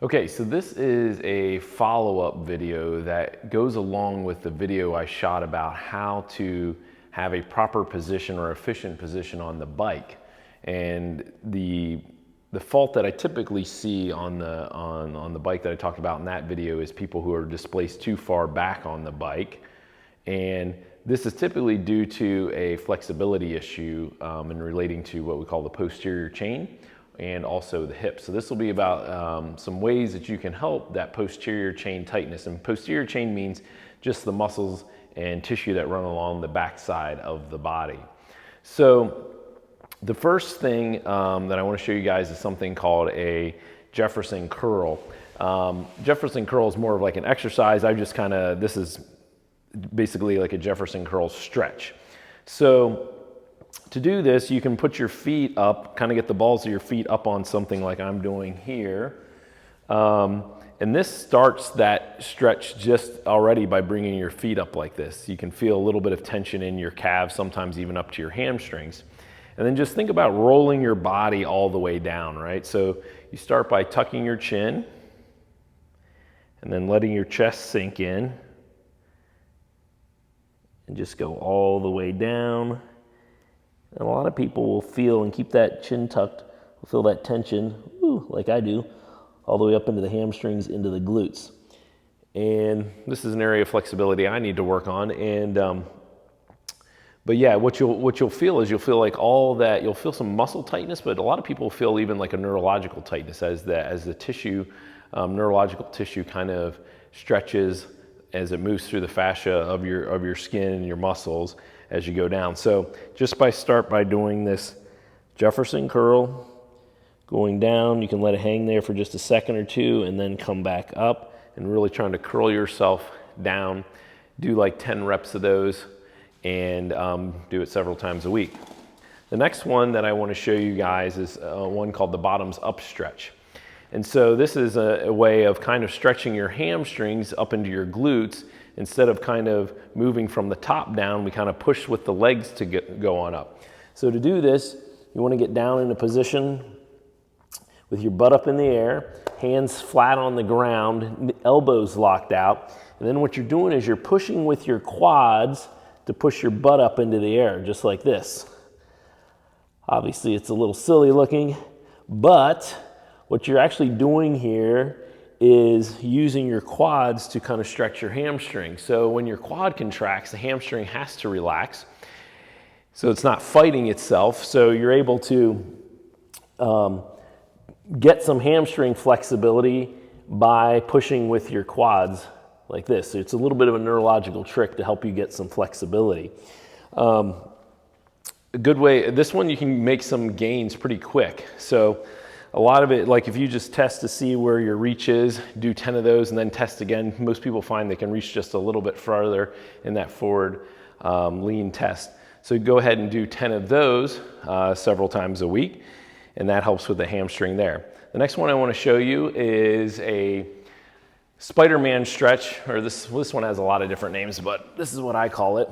Okay, so this is a follow-up video that goes along with the video I shot about how to have a proper position or efficient position on the bike. And the fault that I typically see on the bike that I talked about in that video is people who are displaced too far back on the bike. And this is typically due to a flexibility issue in relating to what we call the posterior chain and also the hip. So this will be about some ways that you can help that posterior chain tightness. And posterior chain means just the muscles and tissue that run along the backside of the body. So the first thing that I want to show you guys is something called a Jefferson curl. Jefferson curl is more of like an exercise. This is basically like a Jefferson Curl Stretch. So to do this, you can put your feet up, kind of get the balls of your feet up on something like I'm doing here. And this starts that stretch just already by bringing your feet up like this. You can feel a little bit of tension in your calves, sometimes even up to your hamstrings. And then just think about rolling your body all the way down, right? So you start by tucking your chin and then letting your chest sink in and just go all the way down. And a lot of people will feel and keep that chin tucked, will feel that tension, like I do, all the way up into the hamstrings, into the glutes. And this is an area of flexibility I need to work on. And but yeah, what you'll feel is you'll feel like all that, you'll feel some muscle tightness, but a lot of people feel even like a neurological tightness as the tissue, neurological tissue kind of stretches as it moves through the fascia of your skin and your muscles as you go down. So just start by doing this Jefferson curl, going down. You can let it hang there for just a second or two and then come back up and really trying to curl yourself down. Do like 10 reps of those and do it several times a week. The next one that I want to show you guys is one called the bottoms up stretch. And so this is a way of kind of stretching your hamstrings up into your glutes. Instead of kind of moving from the top down, we kind of push with the legs to go on up. So to do this, you want to get down in a position with your butt up in the air, hands flat on the ground, elbows locked out. And then what you're doing is you're pushing with your quads to push your butt up into the air, just like this. Obviously, it's a little silly looking, but what you're actually doing here is using your quads to kind of stretch your hamstring. So when your quad contracts, the hamstring has to relax. So it's not fighting itself. So you're able to get some hamstring flexibility by pushing with your quads like this. So it's a little bit of a neurological trick to help you get some flexibility. A good way, this one you can make some gains pretty quick. So a lot of it, like if you just test to see where your reach is, do 10 of those and then test again. Most people find they can reach just a little bit farther in that forward lean test. So go ahead and do 10 of those several times a week, and that helps with the hamstring there. The next one I want to show you is a Spiderman stretch, or this one has a lot of different names, but this is what I call it.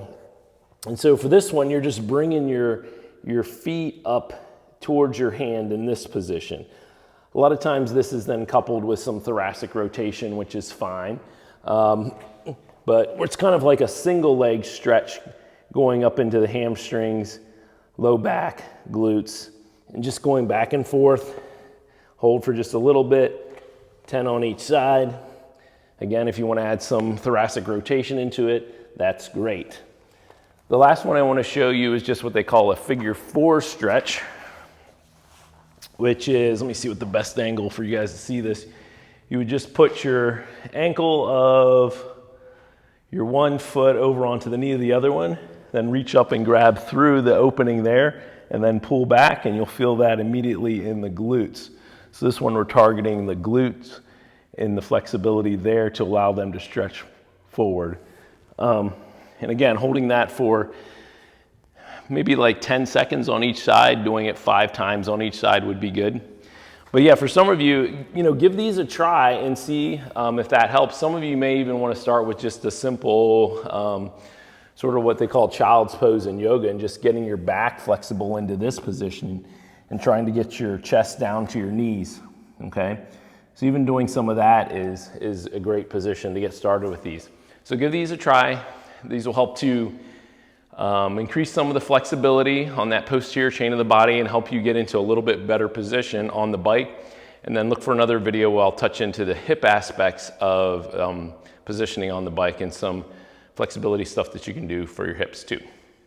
And so for this one, you're just bringing your feet up towards your hand in this position. A lot of times this is then coupled with some thoracic rotation, which is fine. But it's kind of like a single leg stretch going up into the hamstrings, low back, glutes, and just going back and forth. Hold for just a little bit, 10 on each side. Again, if you want to add some thoracic rotation into it, that's great. The last one I want to show you is just what they call a figure 4 stretch, which is, let me see what the best angle for you guys to see this. You would just put your ankle of your one foot over onto the knee of the other one, then reach up and grab through the opening there, and then pull back, and you'll feel that immediately in the glutes. So this one we're targeting the glutes and the flexibility there to allow them to stretch forward. And again, holding that for maybe like 10 seconds on each side, doing it 5 times on each side would be good. But yeah, for some of you, give these a try and see if that helps. Some of you may even want to start with just a simple sort of what they call child's pose in yoga, and just getting your back flexible into this position and trying to get your chest down to your knees, okay? So even doing some of that is a great position to get started with these. So give these a try. These will help to increase some of the flexibility on that posterior chain of the body and help you get into a little bit better position on the bike. And then look for another video where I'll touch into the hip aspects of positioning on the bike and some flexibility stuff that you can do for your hips too.